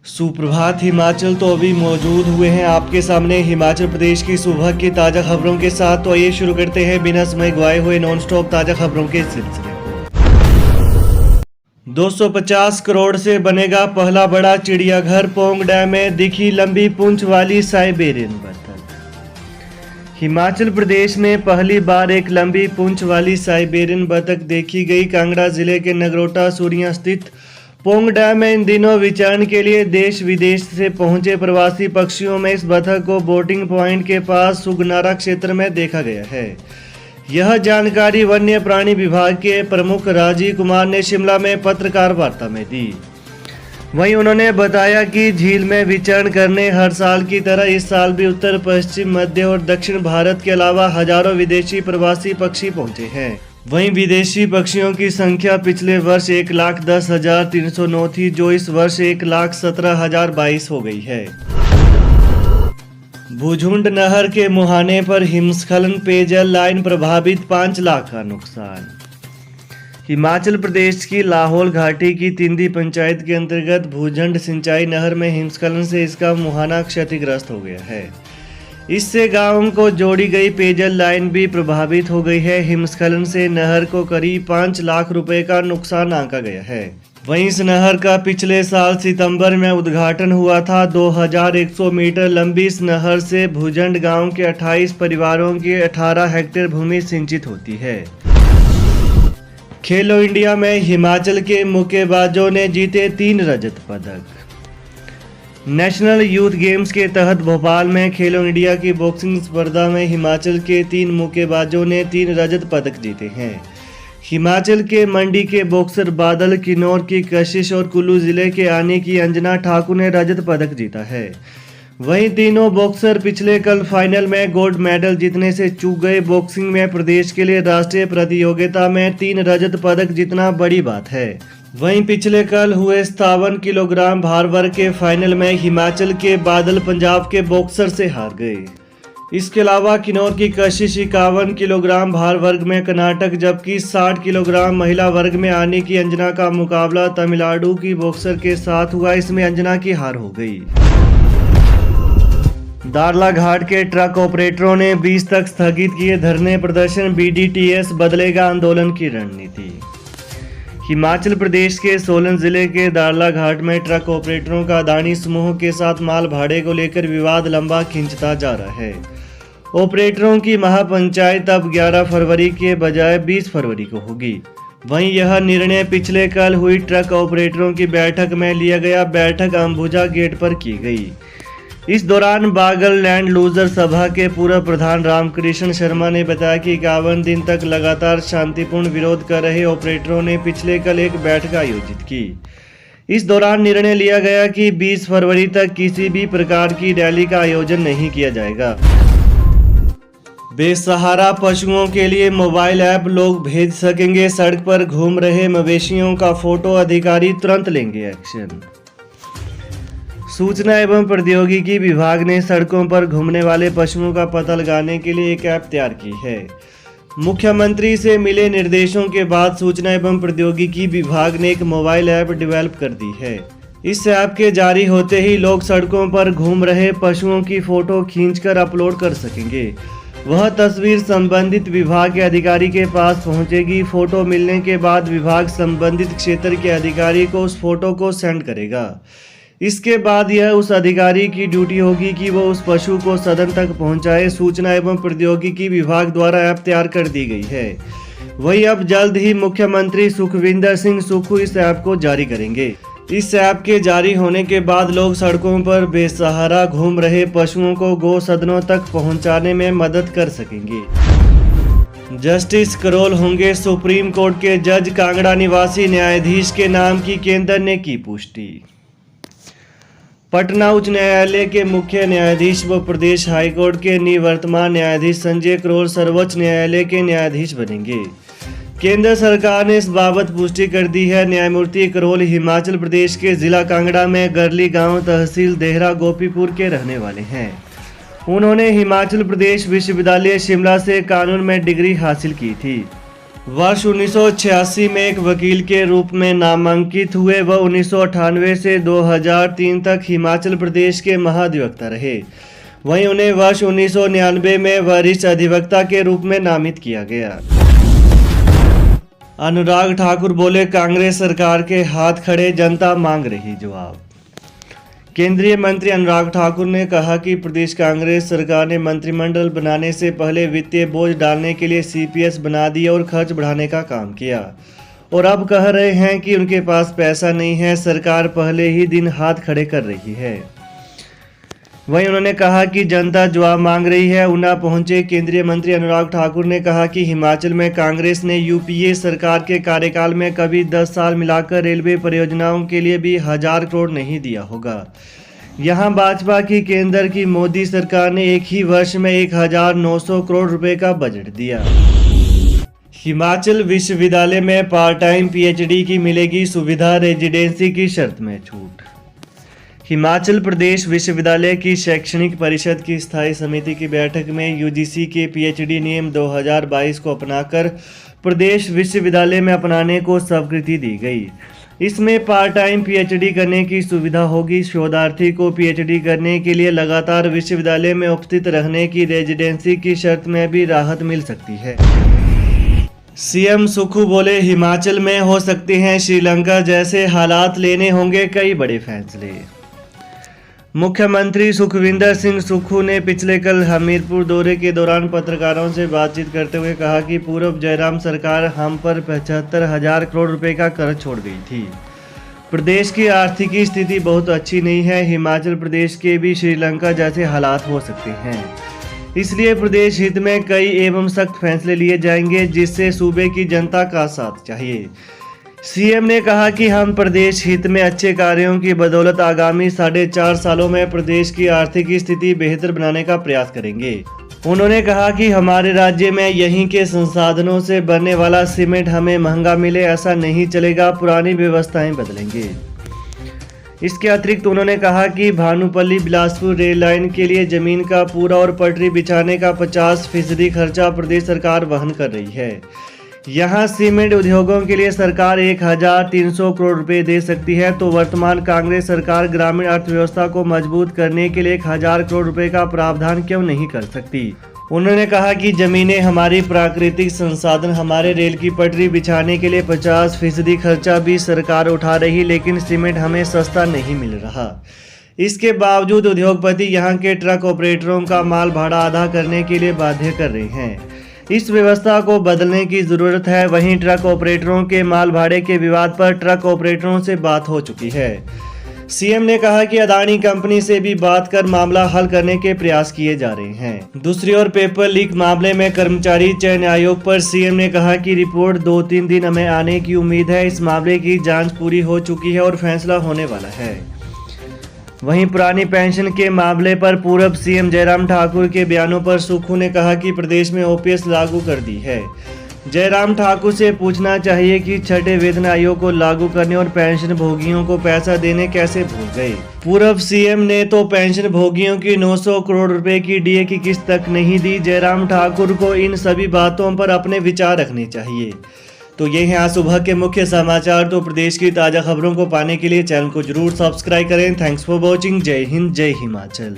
सुप्रभात हिमाचल तो अभी मौजूद हुए हैं आपके सामने हिमाचल प्रदेश की सुबह की ताज़ा खबरों के साथ। तो आइए शुरू करते हैं बिना समय गवाए हुए नॉन स्टॉप ताज़ा खबरों के सिलसिले को। 250 करोड़ से बनेगा पहला बड़ा चिड़ियाघर। पोंग डैम में दिखी लंबी पूंछ वाली साइबेरियन बतख। हिमाचल प्रदेश में पहली बार एक लंबी पूंछ वाली साइबेरियन बतख देखी गई। कांगड़ा जिले के नगरोटा सूरियां स्थित पोंग डैम में इन दिनों विचरण के लिए देश विदेश से पहुंचे प्रवासी पक्षियों में इस बतख को बोटिंग पॉइंट के पास सुगनारा क्षेत्र में देखा गया है। यह जानकारी वन्य प्राणी विभाग के प्रमुख राजीव कुमार ने शिमला में पत्रकार वार्ता में दी। वहीं उन्होंने बताया कि झील में विचरण करने हर साल की तरह इस साल भी उत्तर पश्चिम मध्य और दक्षिण भारत के अलावा हजारों विदेशी प्रवासी पक्षी पहुंचे हैं। वहीं विदेशी पक्षियों की संख्या पिछले वर्ष 1,10,309 थी, जो इस वर्ष 1,17,022 हो गई है। भुजुंड नहर के मुहाने पर हिमस्खलन, पेयजल लाइन प्रभावित, 5 लाख का नुकसान। हिमाचल प्रदेश की लाहौल घाटी की तिंदी पंचायत के अंतर्गत भुजुंड सिंचाई नहर में हिमस्खलन से इसका मुहाना क्षतिग्रस्त हो गया है। इससे गांवों को जोड़ी गई पेयजल लाइन भी प्रभावित हो गई है। हिमस्खलन से नहर को करीब 5 लाख रुपए का नुकसान आंका गया है। वहीं इस नहर का पिछले साल सितंबर में उद्घाटन हुआ था। 2100 मीटर लंबी इस नहर से भुजुंड गांव के 28 परिवारों की 18 हेक्टेयर भूमि सिंचित होती है। खेलो इंडिया में हिमाचल के मुक्केबाजों ने जीते 3 रजत पदक। नेशनल यूथ गेम्स के तहत भोपाल में खेलो इंडिया की बॉक्सिंग स्पर्धा में हिमाचल के 3 मुक्केबाजों ने 3 रजत पदक जीते हैं। हिमाचल के मंडी के बॉक्सर बादल, किन्नौर की कशिश और कुल्लू जिले के आनी की अंजना ठाकुर ने रजत पदक जीता है। वहीं तीनों बॉक्सर पिछले कल फाइनल में गोल्ड मेडल जीतने से चूक गए। बॉक्सिंग में प्रदेश के लिए राष्ट्रीय प्रतियोगिता में 3 रजत पदक जीतना बड़ी बात है। वहीं पिछले कल हुए 57 किलोग्राम भार वर्ग के फाइनल में हिमाचल के बादल पंजाब के बॉक्सर से हार गए। इसके अलावा किन्नौर की कशिश 51 किलोग्राम भार वर्ग में कर्नाटक, जबकि 60 किलोग्राम महिला वर्ग में आने की अंजना का मुकाबला तमिलनाडु की बॉक्सर के साथ हुआ। इसमें अंजना की हार हो गई। दारला घाट के ट्रक ऑपरेटरों ने 20 तक स्थगित किए धरने प्रदर्शन। BDTS बदलेगा आंदोलन की रणनीति। हिमाचल प्रदेश के सोलन जिले के दारला घाट में ट्रक ऑपरेटरों का अदानी समूह के साथ माल भाड़े को लेकर विवाद लंबा खिंचता जा रहा है। ऑपरेटरों की महापंचायत अब 11 फरवरी के बजाय 20 फरवरी को होगी। वहीं यह निर्णय पिछले कल हुई ट्रक ऑपरेटरों की बैठक में लिया गया। बैठक अंबुजा गेट पर की गई। इस दौरान बागल लैंड लूजर सभा के पूर्व प्रधान रामकृष्ण शर्मा ने बताया कि 51 दिन तक लगातार शांतिपूर्ण विरोध कर रहे ऑपरेटरों ने पिछले कल एक बैठक आयोजित की। इस दौरान निर्णय लिया गया कि 20 फरवरी तक किसी भी प्रकार की रैली का आयोजन नहीं किया जाएगा। बेसहारा पशुओं के लिए मोबाइल ऐप लोग भेज सकेंगे। सड़क पर घूम रहे मवेशियों का फोटो, अधिकारी तुरंत लेंगे एक्शन। सूचना एवं प्रौद्योगिकी विभाग ने सड़कों पर घूमने वाले पशुओं का पता लगाने के लिए एक ऐप तैयार की है। मुख्यमंत्री से मिले निर्देशों के बाद सूचना एवं प्रौद्योगिकी विभाग ने एक मोबाइल ऐप डेवलप कर दी है। इस ऐप के जारी होते ही लोग सड़कों पर घूम रहे पशुओं की फोटो खींचकर अपलोड कर सकेंगे। वह तस्वीर संबंधित विभाग के अधिकारी के पास पहुंचेगी। फोटो मिलने के बाद विभाग संबंधित क्षेत्र के अधिकारी को उस फोटो को सेंड करेगा। इसके बाद यह उस अधिकारी की ड्यूटी होगी कि वो उस पशु को सदन तक पहुंचाए। सूचना एवं प्रौद्योगिकी विभाग द्वारा ऐप तैयार कर दी गई है। वहीं अब जल्द ही मुख्यमंत्री सुखविंदर सिंह सुक्खू इस ऐप को जारी करेंगे। इस ऐप के जारी होने के बाद लोग सड़कों पर बेसहारा घूम रहे पशुओं को गो सदनों तक पहुंचाने में मदद कर सकेंगे। जस्टिस करोल होंगे सुप्रीम कोर्ट के जज। कांगड़ा निवासी न्यायाधीश के नाम की केंद्र ने की पुष्टि। पटना उच्च न्यायालय के मुख्य न्यायाधीश व प्रदेश हाईकोर्ट के निवर्तमान न्यायाधीश संजय करोल सर्वोच्च न्यायालय के न्यायाधीश बनेंगे। केंद्र सरकार ने इस बाबत पुष्टि कर दी है। न्यायमूर्ति करोल हिमाचल प्रदेश के जिला कांगड़ा में गरली गांव, तहसील देहरा गोपीपुर के रहने वाले हैं। उन्होंने हिमाचल प्रदेश विश्वविद्यालय शिमला से कानून में डिग्री हासिल की थी। वर्ष 1986 में एक वकील के रूप में नामांकित हुए। वह 1998 से 2003 तक हिमाचल प्रदेश के महाधिवक्ता रहे। वहीं उन्हें वर्ष 1999 में वरिष्ठ अधिवक्ता के रूप में नामित किया गया। अनुराग ठाकुर बोले, कांग्रेस सरकार के हाथ खड़े, जनता मांग रही जवाब। केंद्रीय मंत्री अनुराग ठाकुर ने कहा कि प्रदेश कांग्रेस सरकार ने मंत्रिमंडल बनाने से पहले वित्तीय बोझ डालने के लिए सीपीएस बना दिया और खर्च बढ़ाने का काम किया, और अब कह रहे हैं कि उनके पास पैसा नहीं है। सरकार पहले ही दिन हाथ खड़े कर रही है। वहीं उन्होंने कहा कि जनता जवाब मांग रही है। ऊना पहुंचे केंद्रीय मंत्री अनुराग ठाकुर ने कहा कि हिमाचल में कांग्रेस ने यूपीए सरकार के कार्यकाल में कभी 10 साल मिलाकर रेलवे परियोजनाओं के लिए भी 1000 करोड़ नहीं दिया होगा। यहां भाजपा की केंद्र की मोदी सरकार ने एक ही वर्ष में 1900 करोड़ रुपए का बजट दिया। हिमाचल विश्वविद्यालय में पार्ट टाइम पीएचडी की मिलेगी सुविधा, रेजिडेंसी की शर्त में छूट। हिमाचल प्रदेश विश्वविद्यालय की शैक्षणिक परिषद की स्थायी समिति की बैठक में यूजीसी के पीएचडी नियम 2022 को अपनाकर प्रदेश विश्वविद्यालय में अपनाने को स्वीकृति दी गई। इसमें पार्ट टाइम पीएचडी करने की सुविधा होगी। शोधार्थी को पीएचडी करने के लिए लगातार विश्वविद्यालय में उपस्थित रहने की रेजिडेंसी की शर्त में भी राहत मिल सकती है। सीएम सुक्खू बोले, हिमाचल में हो सकते हैं श्रीलंका जैसे हालात, लेने होंगे कई बड़े फैसले। मुख्यमंत्री सुखविंदर सिंह सुक्खू ने पिछले कल हमीरपुर दौरे के दौरान पत्रकारों से बातचीत करते हुए कहा कि पूर्व जयराम सरकार हम पर 75,000 करोड़ रुपए का कर्ज छोड़ गई थी। प्रदेश की आर्थिक स्थिति बहुत अच्छी नहीं है। हिमाचल प्रदेश के भी श्रीलंका जैसे हालात हो सकते हैं। इसलिए प्रदेश हित में कई एवं सख्त फैसले लिए जाएंगे, जिससे सूबे की जनता का साथ चाहिए। सीएम ने कहा कि हम प्रदेश हित में अच्छे कार्यों की बदौलत आगामी 4.5 सालों में प्रदेश की आर्थिक स्थिति बेहतर बनाने का प्रयास करेंगे। उन्होंने कहा कि हमारे राज्य में यहीं के संसाधनों से बनने वाला सीमेंट हमें महंगा मिले, ऐसा नहीं चलेगा, पुरानी व्यवस्थाएं बदलेंगे। इसके अतिरिक्त उन्होंने कहा कि भानुपल्ली बिलासपुर रेल लाइन के लिए जमीन का पूरा और पटरी बिछाने का 50% खर्चा प्रदेश सरकार वहन कर रही है। यहां सीमेंट उद्योगों के लिए सरकार 1300 करोड़ रुपए दे सकती है, तो वर्तमान कांग्रेस सरकार ग्रामीण अर्थव्यवस्था को मजबूत करने के लिए 1000 करोड़ रुपए का प्रावधान क्यों नहीं कर सकती। उन्होंने कहा कि जमीनें हमारी प्राकृतिक संसाधन, हमारे रेल की पटरी बिछाने के लिए 50% खर्चा भी सरकार उठा रही, लेकिन सीमेंट हमें सस्ता नहीं मिल रहा। इसके बावजूद उद्योगपति यहां के ट्रक ऑपरेटरों का माल भाड़ा आधा करने के लिए बाध्य कर रहे हैं। इस व्यवस्था को बदलने की जरूरत है। वहीं ट्रक ऑपरेटरों के माल भाड़े के विवाद पर ट्रक ऑपरेटरों से बात हो चुकी है। सीएम ने कहा कि अदानी कंपनी से भी बात कर मामला हल करने के प्रयास किए जा रहे हैं। दूसरी ओर पेपर लीक मामले में कर्मचारी चयन आयोग पर सीएम ने कहा कि रिपोर्ट 2-3 दिन में आने की उम्मीद है। इस मामले की जांच पूरी हो चुकी है और फैसला होने वाला है। वहीं पुरानी पेंशन के मामले पर पूर्व सीएम जयराम ठाकुर के बयानों पर सुक्खू ने कहा कि प्रदेश में ओपीएस लागू कर दी है। जयराम ठाकुर से पूछना चाहिए कि छठे वेतन आयोग को लागू करने और पेंशन भोगियों को पैसा देने कैसे भूल गए। पूर्व सीएम ने तो पेंशन भोगियों की 900 करोड़ रुपए की डीए की किस्त तक नहीं दी। जयराम ठाकुर को इन सभी बातों पर अपने विचार रखने चाहिए। तो ये हैं आज सुबह के मुख्य समाचार। तो प्रदेश की ताज़ा खबरों को पाने के लिए चैनल को जरूर सब्सक्राइब करें। Thanks for watching. जय हिंद, जय हिमाचल।